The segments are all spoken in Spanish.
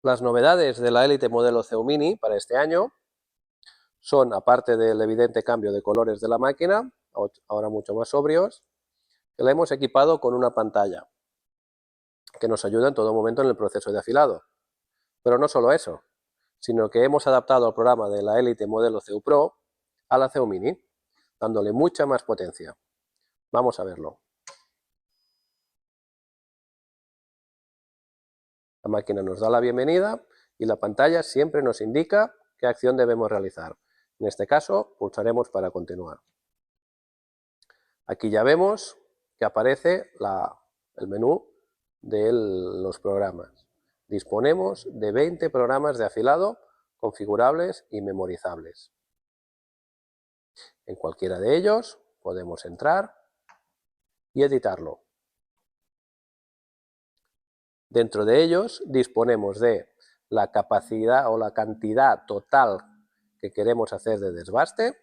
Las novedades de la Elite modelo CU Mini para este año son, aparte del evidente cambio de colores de la máquina, ahora mucho más sobrios, que la hemos equipado con una pantalla que nos ayuda en todo momento en el proceso de afilado. Pero no solo eso, sino que hemos adaptado el programa de la Elite modelo CU Pro a la CU Mini, dándole mucha más potencia. Vamos a verlo. La máquina nos da la bienvenida y la pantalla siempre nos indica qué acción debemos realizar. En este caso, pulsaremos para continuar. Aquí ya vemos que aparece el menú de los programas. Disponemos de 20 programas de afilado configurables y memorizables. En cualquiera de ellos podemos entrar y editarlo. Dentro de ellos disponemos de la capacidad o la cantidad total que queremos hacer de desbaste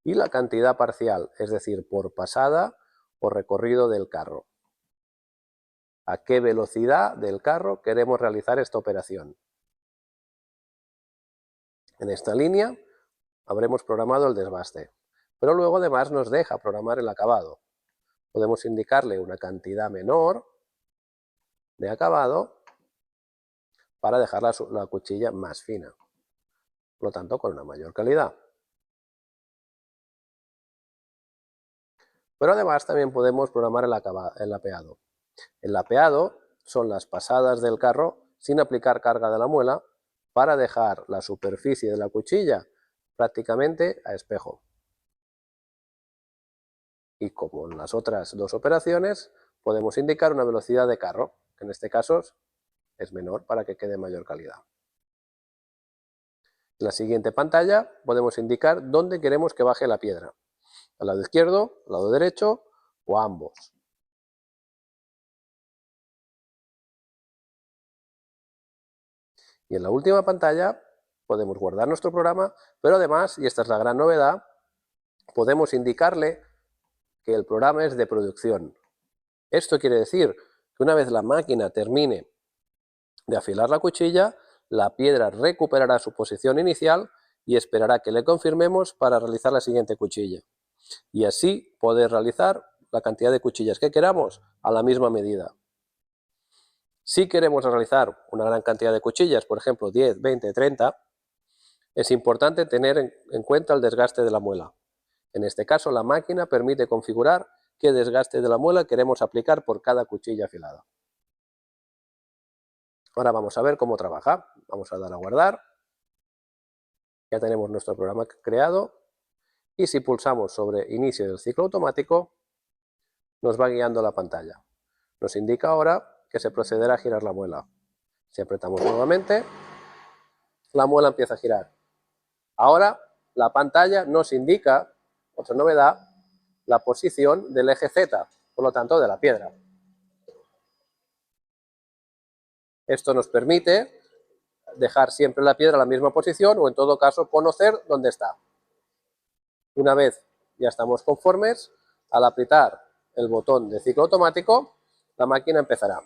y la cantidad parcial, es decir, por pasada o recorrido del carro. A qué velocidad del carro queremos realizar esta operación. En esta línea habremos programado el desbaste, pero luego además nos deja programar el acabado. Podemos indicarle una cantidad menor de acabado para dejar la cuchilla más fina, por lo tanto con una mayor calidad. Pero además también podemos programar el lapeado. El lapeado son las pasadas del carro sin aplicar carga de la muela para dejar la superficie de la cuchilla prácticamente a espejo. Y como en las otras dos operaciones, podemos indicar una velocidad de carro, que en este caso es menor para que quede mayor calidad. En la siguiente pantalla podemos indicar dónde queremos que baje la piedra, al lado izquierdo, al lado derecho o a ambos. Y en la última pantalla podemos guardar nuestro programa, pero además, y esta es la gran novedad, podemos indicarle que el programa es de producción. Esto quiere decir que una vez la máquina termine de afilar la cuchilla, la piedra recuperará su posición inicial y esperará que le confirmemos para realizar la siguiente cuchilla. Y así poder realizar la cantidad de cuchillas que queramos a la misma medida. Si queremos realizar una gran cantidad de cuchillas, por ejemplo 10, 20, 30, es importante tener en cuenta el desgaste de la muela. En este caso, la máquina permite configurar qué desgaste de la muela queremos aplicar por cada cuchilla afilada. Ahora vamos a ver cómo trabaja. Vamos a dar a guardar. Ya tenemos nuestro programa creado. Y si pulsamos sobre inicio del ciclo automático, nos va guiando la pantalla. Nos indica ahora que se procederá a girar la muela. Si apretamos nuevamente, la muela empieza a girar. Ahora la pantalla nos indica, otra novedad, la posición del eje Z, por lo tanto de la piedra. Esto nos permite dejar siempre la piedra en la misma posición o en todo caso conocer dónde está. Una vez ya estamos conformes, al apretar el botón de ciclo automático, la máquina empezará.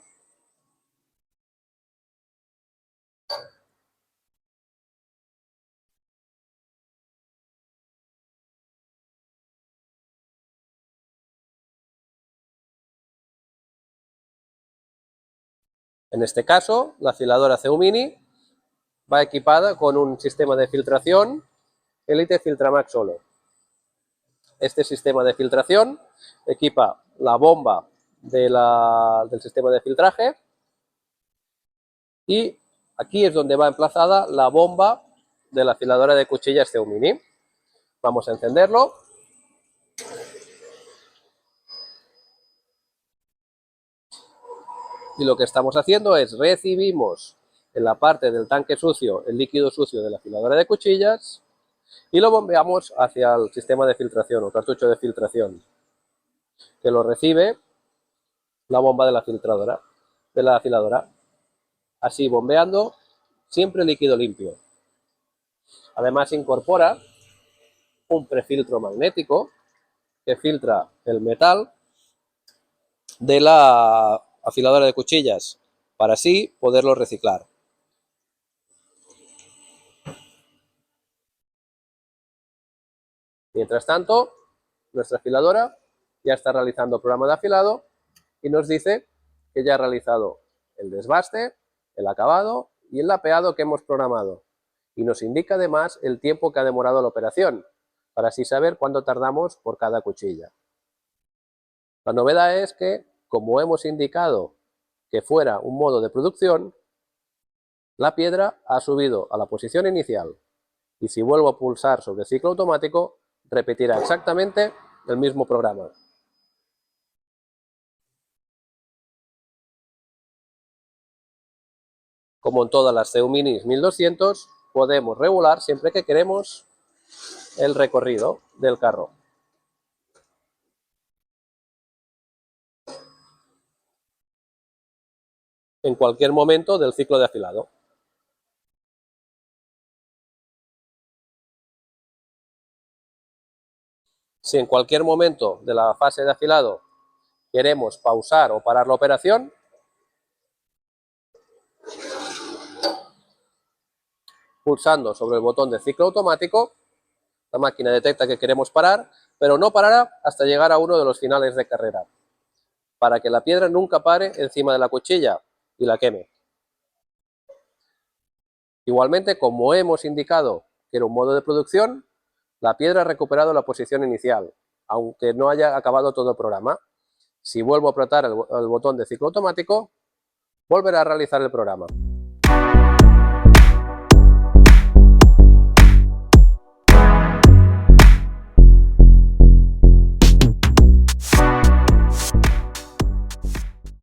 En este caso, la afiladora CU Mini va equipada con un sistema de filtración Elite Filtramax Solo. Este sistema de filtración equipa la bomba del sistema de filtraje y aquí es donde va emplazada la bomba de la afiladora de cuchillas CU Mini. Vamos a encenderlo. Y lo que estamos haciendo es recibimos en la parte del tanque sucio el líquido sucio de la afiladora de cuchillas y lo bombeamos hacia el sistema de filtración o cartucho de filtración, que lo recibe la bomba de la afiladora, así bombeando siempre líquido limpio. Además incorpora un prefiltro magnético que filtra el metal de la afiladora de cuchillas para así poderlo reciclar. Mientras tanto, nuestra afiladora ya está realizando el programa de afilado y nos dice que ya ha realizado el desbaste, el acabado y el lapeado que hemos programado. Y nos indica además el tiempo que ha demorado la operación, para así saber cuánto tardamos por cada cuchilla. La novedad es que, como hemos indicado que fuera un modo de producción, la piedra ha subido a la posición inicial y si vuelvo a pulsar sobre el ciclo automático, repetirá exactamente el mismo programa. Como en todas las CU Minis 1200, podemos regular siempre que queremos el recorrido del carro. En cualquier momento del ciclo de afilado. Si en cualquier momento de la fase de afilado queremos pausar o parar la operación, pulsando sobre el botón de ciclo automático, la máquina detecta que queremos parar, pero no parará hasta llegar a uno de los finales de carrera, para que la piedra nunca pare encima de la cuchilla y la queme. Igualmente, como hemos indicado que era un modo de producción, la piedra ha recuperado la posición inicial, aunque no haya acabado todo el programa. Si vuelvo a apretar el botón de ciclo automático, volverá a realizar el programa.